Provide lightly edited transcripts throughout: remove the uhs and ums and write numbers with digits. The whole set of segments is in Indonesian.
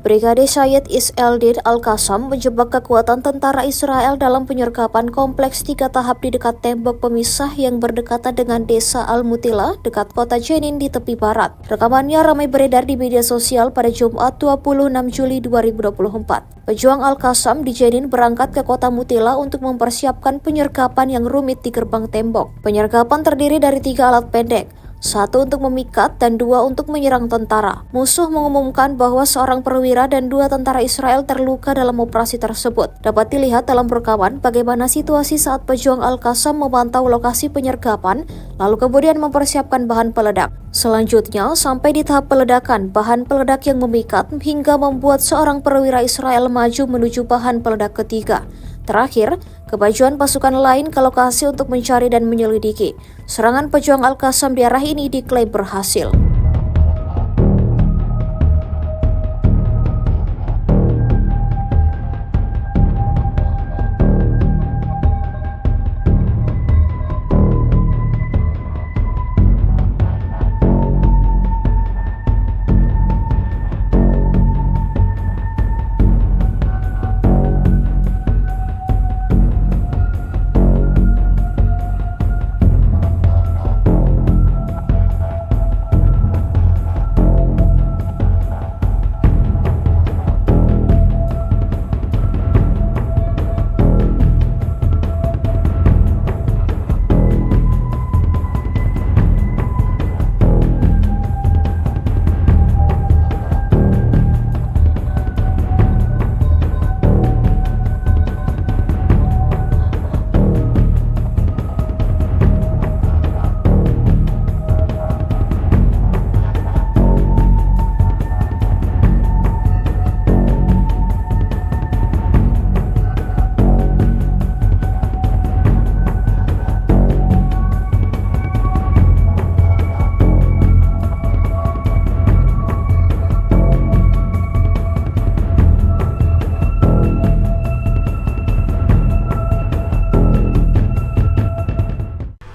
Brigade Syed Is-Eldin Al-Qassam menjebak kekuatan tentara Israel dalam penyergapan kompleks 3 tahap di dekat tembok pemisah yang berdekatan dengan desa Al-Mutila dekat kota Jenin di tepi barat. Rekamannya ramai beredar di media sosial pada Jumat 26 Juli 2024. Pejuang Al-Qassam di Jenin berangkat ke kota Mutila untuk mempersiapkan penyergapan yang rumit di gerbang tembok. Penyergapan terdiri dari 3 alat pendek, 1 untuk memikat dan 2 untuk menyerang tentara. Musuh mengumumkan bahwa seorang perwira dan 2 tentara Israel terluka dalam operasi tersebut. Dapat dilihat dalam rekaman bagaimana situasi saat pejuang Al-Qassam memantau lokasi penyergapan, lalu kemudian mempersiapkan bahan peledak. Selanjutnya, sampai di tahap peledakan bahan peledak yang memikat hingga membuat seorang perwira Israel maju menuju bahan peledak ketiga. Terakhir, kemajuan pasukan lain ke lokasi untuk mencari dan menyelidiki. Serangan pejuang Al-Qassam di arah ini diklaim berhasil.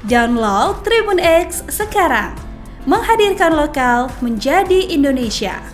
Download Tribun X sekarang, menghadirkan lokal menjadi Indonesia.